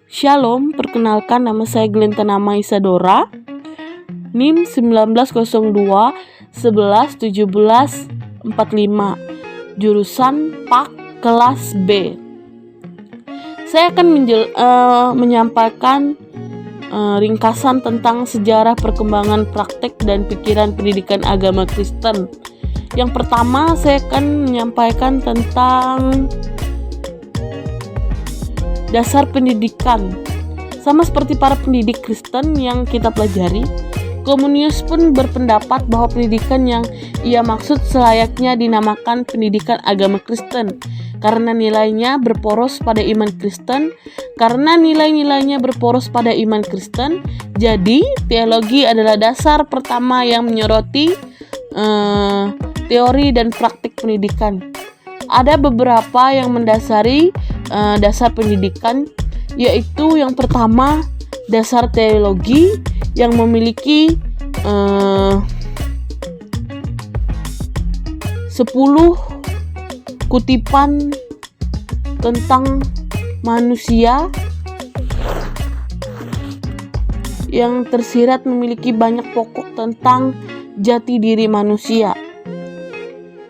Shalom, perkenalkan nama saya Glentanama Isadora, NIM 1902 11 17 45, jurusan PAK kelas B. Saya akan menyampaikan ringkasan tentang sejarah perkembangan praktek dan pikiran pendidikan agama Kristen. Yang pertama, saya akan menyampaikan tentang dasar pendidikan. Sama seperti para pendidik Kristen yang kita pelajari, Komunius pun berpendapat bahwa pendidikan yang ia maksud selayaknya dinamakan pendidikan agama Kristen karena nilainya berporos pada iman Kristen. Karena nilai-nilainya berporos pada iman Kristen, jadi teologi adalah dasar pertama yang menyoroti teori dan praktik pendidikan. Ada beberapa yang mendasari dasar pendidikan, yaitu yang pertama dasar teologi yang memiliki 10 kutipan tentang manusia yang tersirat memiliki banyak pokok tentang jati diri manusia.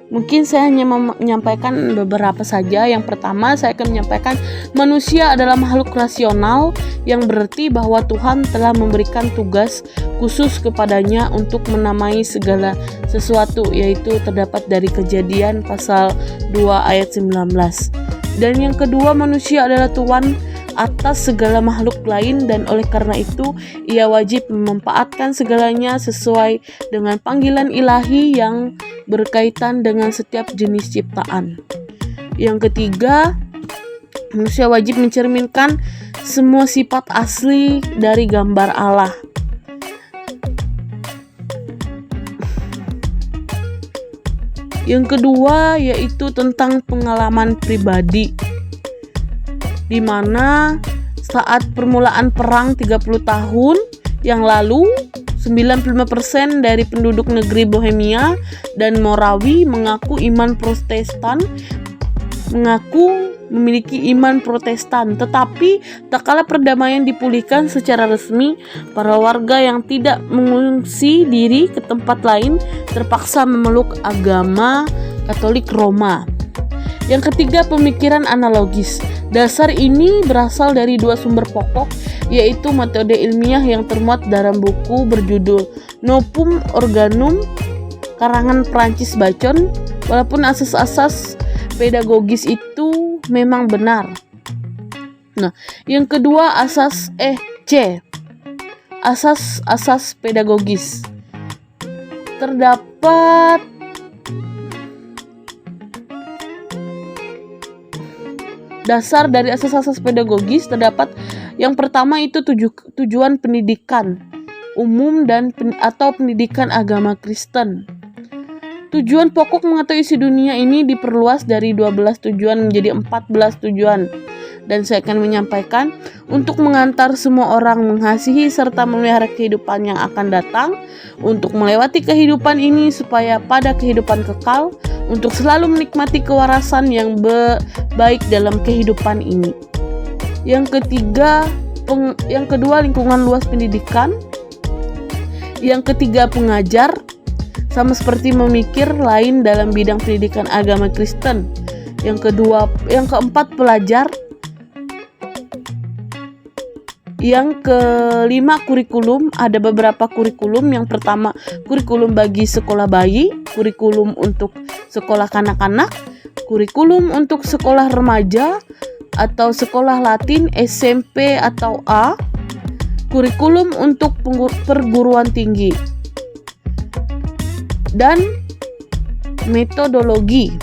Mungkin saya hanya menyampaikan beberapa saja. Yang pertama, saya akan menyampaikan manusia adalah makhluk rasional, yang berarti bahwa Tuhan telah memberikan tugas khusus kepadanya untuk menamai segala sesuatu, yaitu terdapat dari Kejadian pasal 2 ayat 19. Dan yang kedua, manusia adalah tuan atas segala makhluk lain, dan oleh karena itu ia wajib memanfaatkan segalanya sesuai dengan panggilan ilahi yang berkaitan dengan setiap jenis ciptaan. Yang ketiga, manusia wajib mencerminkan semua sifat asli dari gambar Allah. Yang kedua yaitu tentang pengalaman pribadi, di mana saat permulaan perang 30 tahun yang lalu, 95% dari penduduk negeri Bohemia dan Morawi mengaku memiliki iman Protestan. Tetapi tak kala perdamaian dipulihkan secara resmi, para warga yang tidak mengungsi diri ke tempat lain terpaksa memeluk agama Katolik Roma. Yang ketiga, pemikiran analogis. Dasar ini berasal dari dua sumber pokok, yaitu metode ilmiah yang termuat dalam buku berjudul Novum Organum karangan Prancis Bacon. Walaupun asas-asas pedagogis itu memang benar. Nah, yang kedua asas pedagogis. Terdapat dasar dari asas-asas pedagogis, terdapat yang pertama itu tujuan pendidikan umum atau pendidikan agama Kristen. Tujuan pokok mengetahui isi dunia ini diperluas dari 12 tujuan menjadi 14 tujuan. Dan saya akan menyampaikan untuk mengantar semua orang mengasihi serta memelihara kehidupan yang akan datang, untuk melewati kehidupan ini supaya pada kehidupan kekal, untuk selalu menikmati kewarasan yang baik dalam kehidupan ini. Yang kedua lingkungan luas pendidikan. Yang ketiga pengajar, sama seperti memikir lain dalam bidang pendidikan agama Kristen. Yang keempat pelajar. Yang kelima kurikulum. Ada beberapa kurikulum. Yang pertama kurikulum bagi sekolah bayi, kurikulum untuk sekolah kanak-kanak, kurikulum untuk sekolah remaja atau sekolah Latin, SMP atau A, kurikulum untuk perguruan tinggi, dan metodologi.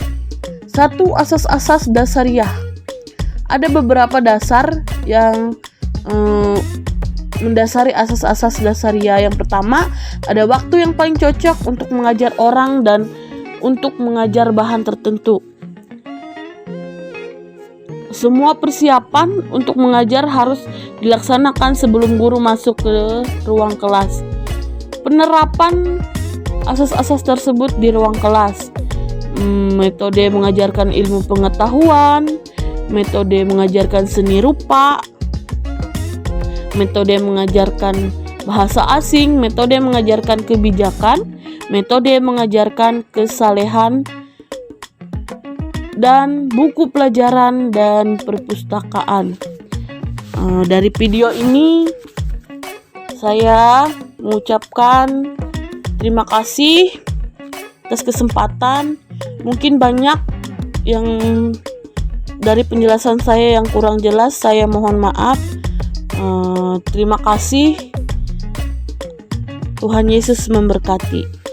1. Asas-asas dasariah. Ada beberapa dasar yang mendasari asas-asas dasariah. Yang pertama, ada waktu yang paling cocok untuk mengajar orang dan untuk mengajar bahan tertentu. Semua persiapan untuk mengajar harus dilaksanakan sebelum guru masuk ke ruang kelas. Penerapan asas-asas tersebut di ruang kelas. Metode mengajarkan ilmu pengetahuan, metode mengajarkan seni rupa, metode mengajarkan bahasa asing, metode mengajarkan kebijakan, metode mengajarkan kesalehan, dan buku pelajaran dan perpustakaan. Dari video ini saya mengucapkan terima kasih atas kesempatan. Mungkin banyak yang dari penjelasan saya yang kurang jelas, saya mohon maaf. Terima kasih. Tuhan Yesus memberkati.